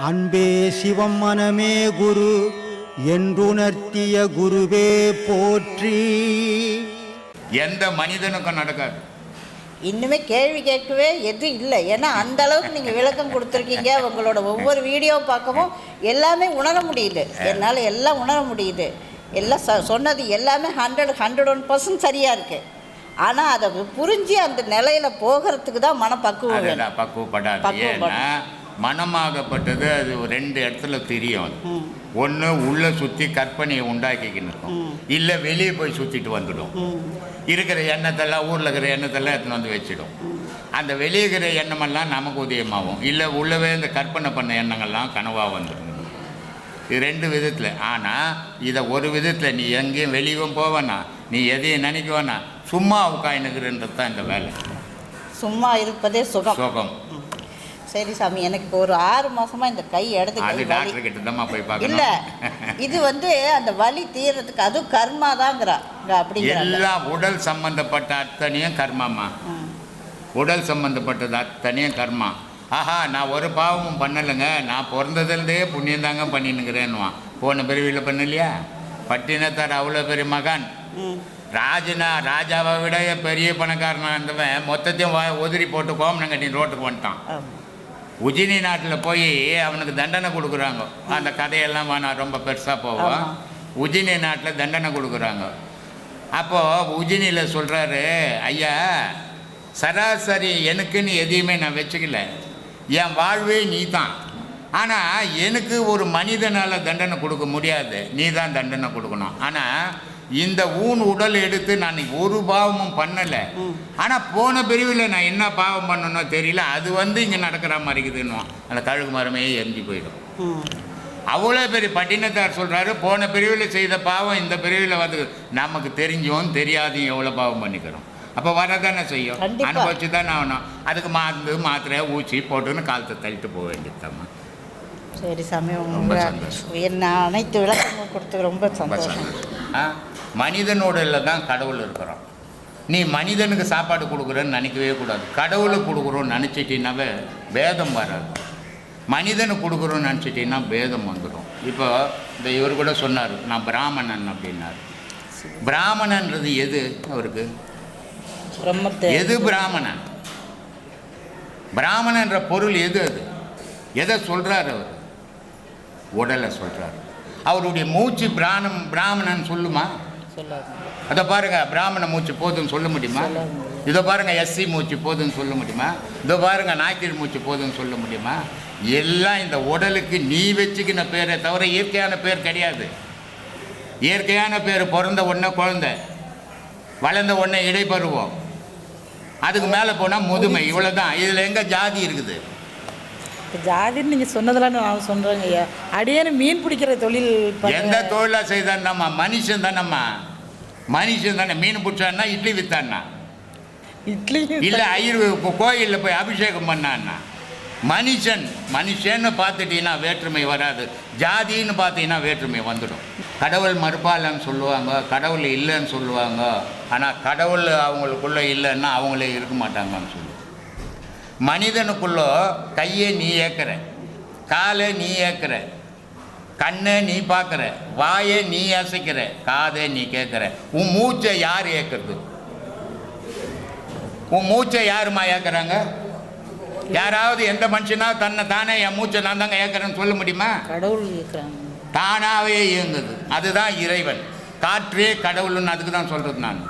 அன்பே சிவம் மனமே குரு என்றுணர்த்திய குருவே போற்றி. எந்த மனிதனுக்கும் நடக்காது. இன்னுமே கேள்வி கேட்கவே எதுவும் இல்லை. ஏன்னா அந்த அளவுக்கு நீங்கள் விளக்கம் கொடுத்துருக்கீங்க. உங்களோட ஒவ்வொரு வீடியோவும் பார்க்கவும் எல்லாமே உணர முடியுது. என்னால் எல்லாம் உணர முடியுது. எல்லாம் சொன்னது எல்லாமே 101% சரியாக இருக்குது. ஆனால் அதை புரிஞ்சு அந்த நிலையில் போகிறதுக்கு தான் மனப்பக்குவம் வேணும். பக்குவப்படாது. ஏன்னா மனமாகப்பட்டது அது 2 இடத்துல தெரியும். ஒன்று உள்ளே சுற்றி கற்பனையை உண்டாக்கிக்கணும், இல்லை வெளியே போய் சுற்றிட்டு வந்துடும். இருக்கிற எண்ணத்தெல்லாம் ஊரில் இருக்கிற எண்ணத்தெல்லாம் எடுத்துன்னு வந்து வச்சிடும். அந்த வெளியே இருக்கிற எண்ணமெல்லாம் நமக்கு உதயமாகும். இல்லை உள்ளவே இந்த கற்பனை பண்ண எண்ணங்கள்லாம் கனவாக வந்துடும். இது 2 விதத்தில். ஆனால் இதை ஒரு விதத்தில் நீ எங்கேயும் வெளியும் போவேண்ணா, நீ எதையும் நினைக்குவேண்ணா, சும்மா உட்காந்துக்கிறன்றது தான் இந்த வேலை. சும்மா இருப்பதே சுகம். சுகம். சரி சாமி, எனக்கு இப்போ ஒரு 6 மாதமாக இந்த கை இடது டாக்டர் கிட்ட தான் போய் பார்க்கணும். இல்லை, இது அந்த வலி தீர்றதுக்கு அதுவும் கர்மா தாங்கிறா. அப்படிங்கிற எல்லாம் உடல் சம்பந்தப்பட்ட அத்தனையும் கர்மாம்மா. உடல் சம்பந்தப்பட்டது அத்தனையும் கர்மா. ஆஹா, நான் ஒரு பாவமும் பண்ணலைங்க, நான் பிறந்ததுலேருந்தே புண்ணியம் தாங்க பண்ணினுங்கிறேன்னுவான். போன பிரிவில் பண்ணலையா? பட்டினத்தார் அவ்வளோ பெரிய மகான், ராஜாவை விட பெரிய பணக்காரனாக இருந்தவன் மொத்தத்தையும் உதிரி போட்டு கோமனம் கட்டி ரோட்டுக்கு வந்துட்டான். உஜினி நாட்டில் போய் அவனுக்கு தண்டனை கொடுக்குறாங்க. அந்த கதையெல்லாம் நான் ரொம்ப பெருசாக போவோம். உஜினி நாட்டில் தண்டனை கொடுக்குறாங்க. அப்போது உஜினியில் சொல்கிறாரு, ஐயா சராசரி எனக்குன்னு எதையுமே நான் வச்சுக்கல, என் வாழ்வே நீ தான். ஆனால் எனக்கு ஒரு மனிதனால் தண்டனை கொடுக்க முடியாது, நீ தான் தண்டனை கொடுக்கணும். ஆனால் இந்த உடல் எடுத்து நான் ஒரு பாவமும் பண்ணலை. ஆனால் போன பிரிவில் நான் என்ன பாவம் பண்ணணும் தெரியல, அது இங்கே நடக்கிற மாதிரி இருக்குதுன்னு அந்த கழுகு மரமே எரிஞ்சு போயிடும். அவ்வளோ பெரிய பட்டினத்தார் சொல்கிறாரு, போன பிரிவில் செய்த பாவம் இந்த பிரிவில் நமக்கு தெரிஞ்சும் தெரியாதையும் எவ்வளோ பாவம் பண்ணிக்கிறோம். அப்போ வரதானே செய்யும், அனுபவிச்சு தானே ஆகணும். அதுக்கு மாத்திரை ஊசி போட்டுன்னு காலத்தை தள்ளிட்டு போக வேண்டியதுதாம்மா. சரி சாமி, என்ன அனைத்து விளக்கமும் கொடுத்து ரொம்ப சந்தோஷம். மனிதனோட தான் கடவுள் இருக்கிறோம். நீ மனிதனுக்கு சாப்பாடு கொடுக்குறேன்னு நினைக்கவே கூடாது. கடவுளுக்கு கொடுக்குறோன்னு நினச்சிட்டின்னாவே பேதம் வராது. மனிதனுக்கு கொடுக்குறோன்னு நினச்சிட்டின்னா பேதம் வந்துடும். இப்போ இந்த இவர் கூட சொன்னார், நான் பிராமணன் அப்படின்னார். பிராமணன்றது எது அவருக்கு? எது பிராமணன்? பிராமணன்ற பொருள் எது? அது எதை சொல்கிறார் அவர்? உடலை சொல்கிறார். அவருடைய மூச்சு பிராமணன் சொல்லுமா? அதை பாருங்க, பிராமண மூச்சு போதுன்னு சொல்ல முடியுமா? இதை பாருங்க, எஸ்சி மூச்சு போதுன்னு சொல்ல முடியுமா? இதை பாருங்க, நாய்க்கீழ் மூச்சு போதுன்னு சொல்ல முடியுமா? எல்லாம் இந்த உடலுக்கு நீ வச்சுக்கின பேரை தவிர இயற்கையான பேர் கிடையாது. இயற்கையான பேர் பிறந்த உடனே குழந்தை, வளர்ந்த உடனே இடைப்பருவம், அதுக்கு மேலே போனால் முதுமை. இவ்வளோதான். இதில் எங்கே ஜாதி இருக்குது? ஜாதின்னு நீங்கள் சொன்னதெல்லாம் நான் சொல்கிறேங்க ஐயா. அடியான மீன் பிடிக்கிற தொழில் எந்த தொழிலாக செய்தான்னம்மா? மனுஷன் தானம்மா, மனுஷன் தானே. மீன் பிடிச்சான்னா இட்லி விற்றான்னா, இட்லி இல்லை கோயிலில் போய் அபிஷேகம் பண்ணான்னா. மனுஷன்னு பார்த்துட்டீங்கன்னா வேற்றுமை வராது. ஜாதின்னு பார்த்தீங்கன்னா வேற்றுமை வந்துடும். கடவுள் மறுப்பாளன்னு சொல்லுவாங்க, கடவுள் இல்லைன்னு சொல்லுவாங்க. ஆனால் கடவுள் அவங்களுக்குள்ளே இல்லைன்னா அவங்களே இருக்க மாட்டாங்கன்னு சொல்லுவாங்க. மனிதனுக்குள்ளே கையை நீ ஏற்கிற, காலை நீ ஏற்கிற, கண்ணை நீ பார்க்குற, வாயை நீ அசைக்கிற, காதை நீ கேட்குற. உன் மூச்சை யார் ஏற்கிறது? உன் மூச்சை யாருமா ஏற்கிறாங்க? யாராவது எந்த மனுஷனா தன்னை தானே என் மூச்சை நான் தாங்க ஏற்கிறேன்னு சொல்ல முடியுமா? கடவுள் ஏற்கிறாங்க, தானாகவே இயங்குது. அதுதான் இறைவன். காற்றே கடவுள்னு அதுக்கு தான் சொல்கிறது நான்.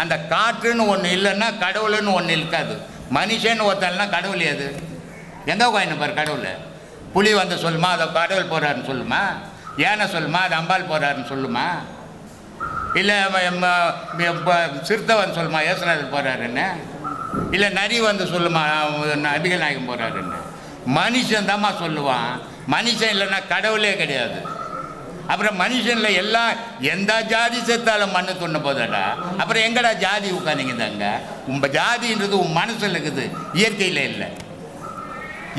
அந்த காற்றுன்னு ஒன்று இல்லைன்னா கடவுள்னு ஒன்று இருக்காது. மனுஷன் ஒருத்தன்னா கடவுள் எது? எங்கே உட்காந்து பாரு கடவுள்? புலி வந்து சொல்லுமா அதை கடவுள் போகிறாருன்னு சொல்லுமா? ஏனை சொல்லுமா அது அம்பாள் போகிறாருன்னு சொல்லுமா? இல்லை சிறுத்தவன் சொல்லுமா ஏசுநாதர் போகிறாருன்னு? இல்லை நரி வந்து சொல்லுமா நபிகள் நாயகம் போகிறாருன்னு? மனுஷன் தாம்மா சொல்லுவான். மனுஷன் இல்லைன்னா கடவுளே கிடையாது. அப்புறம் மனுஷனில் எல்லாம் எந்த ஜாதி செத்தாலும் மண்ணு துண்ண போதாடா. அப்புறம் எங்கடா ஜாதி உட்காந்துங்கதாங்க? உங்கள் ஜாதின்றது உன் மனசில் இருக்குது, இயற்கையில் இல்லை.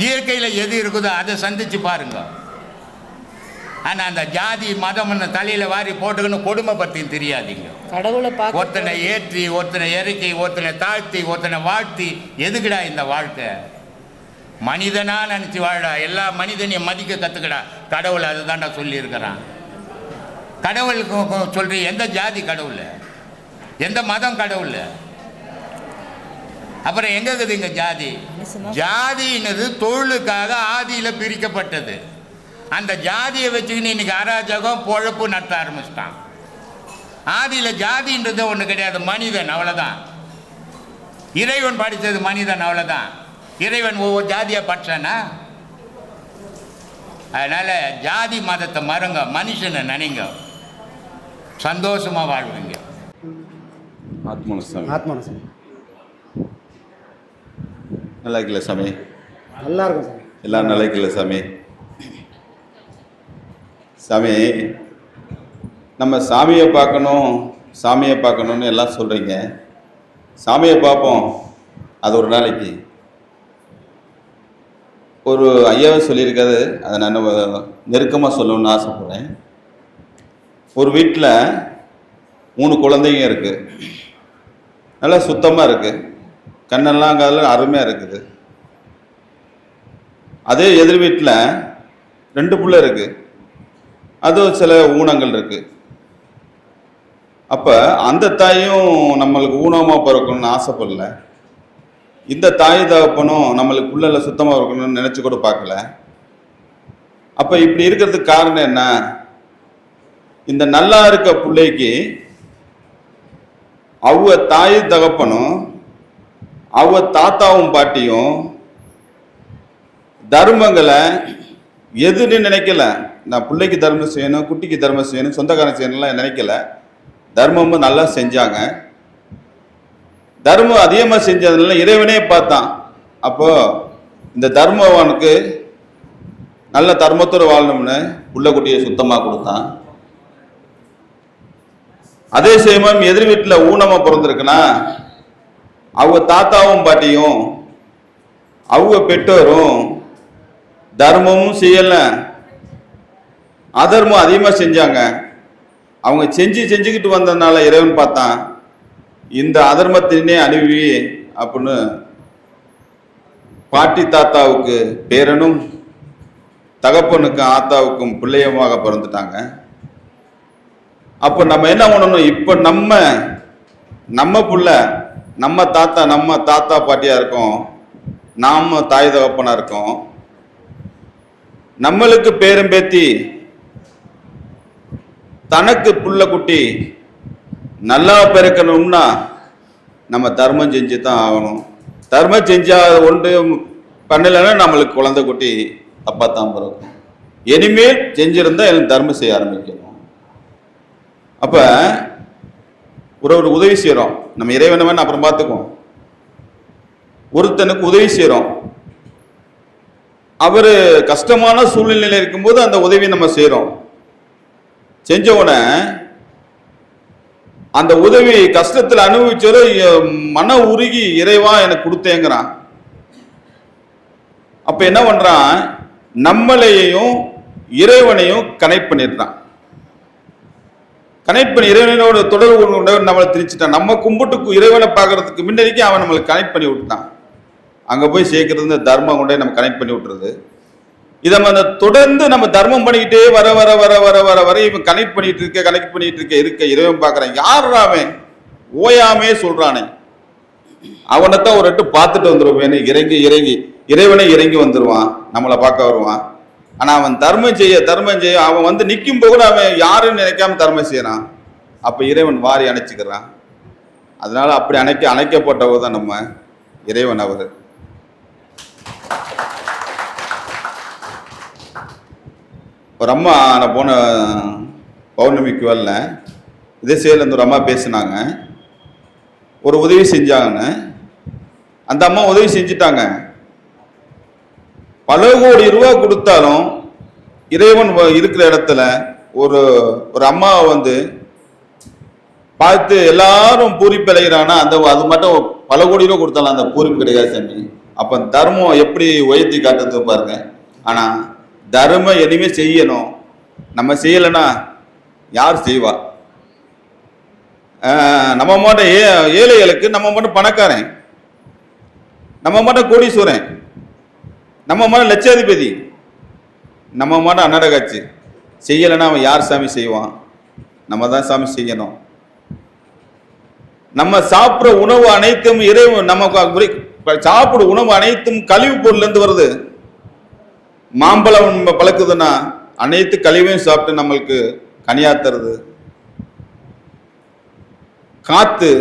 இயற்கையில் எது இருக்குதோ அதை சந்தித்து பாருங்க. ஆனால் அந்த ஜாதி மதம்னு தலையில் வாரி போட்டுக்கணும் கொடுமை பற்றியும் தெரியாதீங்க. கடவுளை பார்க்க ஒருத்தனை ஏற்றி, ஒருத்தனை இறக்கி, ஒருத்தனை தாழ்த்தி, ஒருத்தனை வாழ்த்தி, எதுக்குடா இந்த வாழ்க்கை? மனிதனா நினச்சி வாழா, எல்லா மனிதனையும் மதிக்க கற்றுக்கடா. கடவுள் அதுதான்டா சொல்லியிருக்கிறான். கடவுளுக்கு சொல்கிறீ எந்த ஜாதி கடவுள், எந்த மதம் கடவுள்? அப்புறம் எங்கே இருக்குது இங்கே ஜாதி? ஜாதிங்கிறது தொழிலுக்காக ஆதியில் பிரிக்கப்பட்டது. அந்த ஜாதியை வச்சுக்கின்னு இன்னைக்கு அராஜகம் பொழப்பு நடத்த ஆரம்பிச்சிட்டான். ஆதியில் ஜாதின்றது ஒன்று கிடையாது, மனிதன், அவ்வளோதான். இறைவன் படித்தது மனிதன், அவ்வளோதான். இறைவன் ஒவ்வொரு ஜாதியாக படித்தானா? அதனால் ஜாதி மதத்தை மறங்க, மனுஷனை நினைங்க, சந்தோஷமாக வாழ்வீங்க. ஆத்மனசாமி நல்லா இருக்குல்ல சாமி? நல்லா இருக்கும் சாமி. எல்லாம் நல்லா இருக்குல்ல சாமி? சாமி, நம்ம சாமியை பார்க்கணும்னு எல்லாம் சொல்கிறீங்க. சாமியை பார்ப்போம், அது ஒரு நாளைக்கு. ஒரு ஐயாவை சொல்லியிருக்காது, அதை நான் நெருக்கமாக சொல்லணும்னு ஆசைப்படுறேன். ஒரு வீட்டில் 3 குழந்தைங்க இருக்குது. நல்லா சுத்தமாக இருக்குது, கண்ணெல்லாம் காதெல்லாம் அருமையாக இருக்குது. அதே எதிர் வீட்டில் 2 பிள்ளை இருக்குது, அது சில ஊனங்கள் இருக்குது. அப்போ அந்த தாயும் நம்மளுக்கு ஊனமாக பிறக்கணும்னு ஆசைப்படல, இந்த தாய் தகப்பனும் நம்மளுக்கு புள்ளல சுத்தமாக இருக்கணும்னு நினச்சி கூட பார்க்கல. அப்போ இப்படி இருக்கிறதுக்கு காரணம் என்ன? இந்த நல்லா இருக்க பிள்ளைக்கு அவங்க தாய் தகப்பனும் அவங்க தாத்தாவும் பாட்டியும் தர்மங்களை எதுன்னு நினைக்கல. நான் பிள்ளைக்கு தர்மம் செய்யணும், குட்டிக்கு தர்மம் செய்யணும், சொந்தக்காரன் செய்யணும்லாம் நினைக்கல. தர்மமும் நல்லா செஞ்சாங்க. தர்மம் அதிகமாக செஞ்சதுனால இறைவனே பார்த்தான். அப்போ இந்த தர்மவானுக்கு நல்ல தர்மத்தோடு வாழணும்னு புள்ள குட்டியை சுத்தமாக கொடுத்தான். அதே சமயம் எதிர் வீட்டில் ஊனமாக பிறந்திருக்குன்னா அவங்க தாத்தாவும் பாட்டியும் அவங்க பெற்றோரும் தர்மமும் செய்யலை, அதர்மம் அதிகமாக செஞ்சாங்க. அவங்க செஞ்சுக்கிட்டு வந்ததுனால இறைவன் பார்த்தான், இந்த அதர்மத்தினே அழிவி அப்படின்னு பாட்டி தாத்தாவுக்கு பேரனும் தகப்பனுக்கு ஆத்தாவுக்கும் பிள்ளையமாக பிறந்துட்டாங்க. அப்போ நம்ம என்ன பண்ணணும்? இப்போ நம்ம புள்ள நம்ம தாத்தா பாட்டியா இருக்கோம், நாம தாய் தகப்பனா இருக்கோம். நம்மளுக்கு பேரும் பேத்தி தனக்கு புள்ள குட்டி நல்லா பிறக்கணும்னா நம்ம தர்மம் செஞ்சு தான் ஆகணும். தர்மம் செஞ்சா ஒன்று பண்ணலைன்னா நம்மளுக்கு குழந்தை குட்டி தப்பா தான் பிறக்கும். இனிமேல் செஞ்சிருந்தா எனக்கு தர்மம் செய்ய ஆரம்பிக்கணும். அப்ப ஒரு உதவி செய்யறோம், நம்ம இறைவனவன் அப்புறம் பார்த்துக்குவோம். ஒருத்தனுக்கு உதவி செய்யறோம், அவரு கஷ்டமான சூழ்நிலையில இருக்கும்போது அந்த உதவி நம்ம செய்யறோம். செஞ்ச உடனே அந்த உதவி கஷ்டத்தில் அனுபவிச்சோரு மன உருகி இறைவா எனக்கு கொடுத்தேங்கிறான். அப்ப என்ன பண்றான்? நம்மளையும் இறைவனையும் கனெக்ட் பண்ணிடுறான். கனெக்ட் பண்ணி இறைவனோட தொடர்பு நம்மளை திரிச்சுட்டான். நம்ம கும்பிட்டு இறைவனை பார்க்கறதுக்கு முன்னாடிக்கு அவன் நம்மளை கனெக்ட் பண்ணி விட்டுட்டான். அங்க போய் சேர்க்கறது தர்மம் கொண்டே நம்ம கனெக்ட் பண்ணி விட்டுறது. இதை நம்ம தொடர்ந்து நம்ம தர்மம் பண்ணிக்கிட்டே வர வர வர வர வர வர இவன் கனெக்ட் பண்ணிட்டு இருக்க இறைவன் பார்க்கறான். யார் அவன்? ஓயாமே சொல்றானே, அவனைத்தான் ஒரு எட்டு பார்த்துட்டு வந்துருவேன். இறங்கி இறைவனை இறங்கி வந்துருவான், நம்மளை பார்க்க வருவான். ஆனா அவன் தர்மம் செய்ய அவன் வந்து நிற்கும் போது அவன் யாருன்னு நினைக்காம தர்மம் செய்யறான். அப்ப இறைவன் வாரி அணைச்சிக்கிறான். அதனால அப்படி அணைக்கப்பட்டவர் தான் நம்ம இறைவன். அவர் ஒரு அம்மா, நான் போன பௌர்ணமிக்கு வரல, இதே சேலம் ஒரு அம்மா பேசினாங்க, ஒரு உதவி செஞ்சாங்கன்னு. அந்த அம்மா உதவி செஞ்சுட்டாங்க. பல கோடி ரூபா கொடுத்தாலும் இறைவன் இருக்கிற இடத்துல ஒரு அம்மாவை வந்து பார்த்து எல்லாரும் பூரிப்பு அடைகிறானா, அது மட்டும் பல கோடி ரூபா கொடுத்தாலும் அந்த பூரிப்பு கிடையாது சாமி. அப்ப தர்மம் எப்படி உயர்த்தி காட்டுறது பாருங்க. ஆனா தர்மம் எதுவுமே செய்யணும், நம்ம செய்யலைன்னா யார் செய்வா? நம்ம மட்டும் ஏழைகளுக்கு நம்ம மட்டும் பணக்காரன், நம்ம மட்டும் கோடீஸ்வரன். நம்ம மாதிரி லட்சாதிபதி, நம்ம மாதிரி அன்னட காட்சி செய்யலைன்னா அவன் யார் சாமி செய்வான்? நம்ம தான் சாமி செய்யணும். நம்ம சாப்பிட்ற உணவு அனைத்தும் இறைவன் நமக்கு சாப்பிடும் உணவு அனைத்தும் கழிவு பொருள்ல இருந்து வருது. மாம்பழம் பழக்குதுன்னா அனைத்து கழிவையும் சாப்பிட்டு நம்மளுக்கு கனியா தருது. காத்து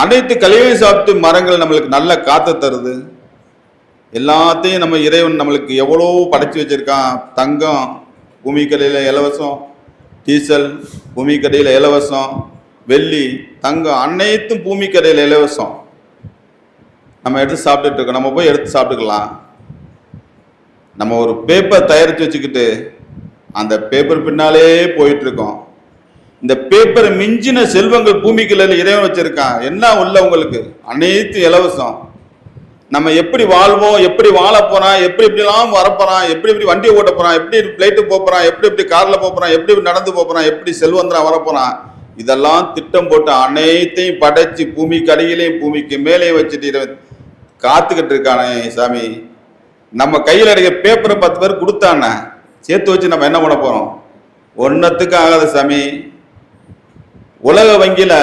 அனைத்து கழிவையும் சாப்பிட்டு மரங்கள் நம்மளுக்கு நல்ல காத்து தருது. எல்லாத்தையும் நம்ம இறைவன் நம்மளுக்கு எவ்வளோ படைச்சு வச்சிருக்கான். தங்கம் பூமிக்கடையில் இலவசம், டீசல் பூமிக்கடையில் இலவசம், வெள்ளி தங்கம் அனைத்தும் பூமிக்கடையில் இலவசம். நம்ம எடுத்து சாப்பிட்டுட்டு இருக்கோம். நம்ம போய் எடுத்து சாப்பிட்டுக்கலாம். நம்ம ஒரு பேப்பர் தயாரித்து வச்சுக்கிட்டு அந்த பேப்பர் பின்னாலே போயிட்டு இருக்கோம். இந்த பேப்பர் மிஞ்சின செல்வங்கள் பூமிக்கடையில் இறைவன் வச்சிருக்கான். என்ன உள்ள உங்களுக்கு அனைத்து இலவசம். நம்ம எப்படி வாழ்வோம், எப்படி வாழ போறான், எப்படிலாம் வரப்போறான், எப்படி வண்டியை ஓட்ட போறான், எப்படி பிளைட்டு போறான், எப்படி கார்ல போறான், எப்படி நடந்து போறான், எப்படி செல்வந்தரா வரப்போறான், இதெல்லாம் திட்டம் போட்டு அனைத்தையும் படைச்சு பூமிக்கு அடியிலையும் பூமிக்கு மேலே வச்சுட்டு காத்துக்கிட்டு இருக்கானே சாமி. நம்ம கையில் அடிக்க பேப்பரை 10 பேர் கொடுத்தானே சேர்த்து வச்சு நம்ம என்ன பண்ண போறோம்? ஒன்னத்துக்கு ஆகாத சாமி. உலக வங்கியில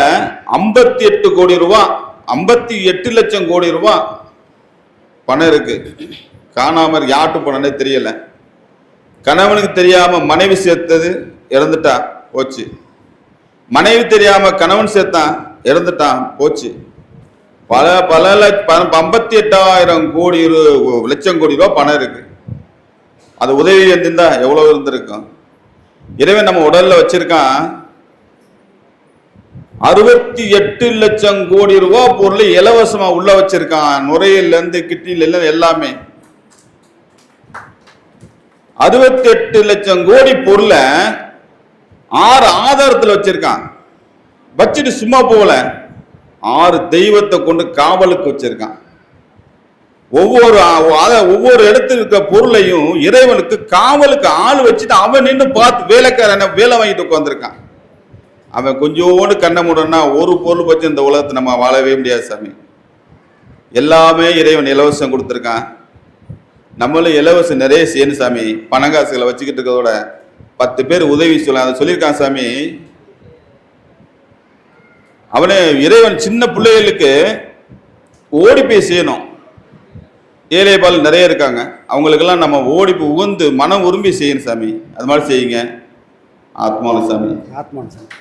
58 கோடி ரூபாய், 58 லட்சம் கோடி ரூபாய் பணம் இருக்கு. காணாம யாட்டு பணம்னே தெரியல. கணவனுக்கு தெரியாம மனைவி சேர்த்தது இறந்துட்டா போச்சு. மனைவி தெரியாம கணவன் சேர்த்தான் இறந்துட்டான் போச்சு. பல 58,000 கோடி லட்சம் கோடி ரூபாய் பணம் இருக்கு. அது உதவி இருந்திருந்தா எவ்வளவு இருந்திருக்கும். இறைவன் நம்ம உடல்ல வச்சிருக்கான் 68 லட்சம் கோடி ரூபாய் பொருள் இலவசமா உள்ள வச்சிருக்கான். நுரையில இருந்து கிட்னில இருந்து எல்லாமே 68 லட்சம் கோடி பொருளை 6 ஆதாரத்தில் வச்சிருக்கான். வச்சுட்டு சும்மா போகல, 6 தெய்வத்தை கொண்டு காவலுக்கு வச்சிருக்கான். ஒவ்வொரு இடத்துல இருக்க பொருளையும் இறைவனுக்கு காவலுக்கு ஆள் வச்சுட்டு அவன் நின்று பார்த்து வேலைக்காரன வேலை வாங்கிட்டு உட்காந்துருக்கான். அவன் கொஞ்சோண்டு கண்ணை மூடனா ஒரு பொருள் வச்சு இந்த உலகத்தை நம்ம வாழவே முடியாது சாமி. எல்லாமே இறைவன் இலவசம் கொடுத்துருக்கான். நம்மளும் இலவசம் நிறைய செய்யணும் சாமி. பணங்காசுகளை வச்சுக்கிட்டு இருக்கிறதோட 10 பேர் உதவி சொல்ல அதை சொல்லியிருக்கான் சாமி. அவனே இறைவன் சின்ன பிள்ளைகளுக்கு ஓடி போய் செய்யணும். ஏழை பால் நிறைய இருக்காங்க, அவங்களுக்கெல்லாம் நம்ம ஓடி போய் உகந்து மனம் விரும்பி செய்யணும் சாமி. அது மாதிரி செய்யுங்க. ஆத்மாவில் சாமி. ஆத்மாவில் சாமி.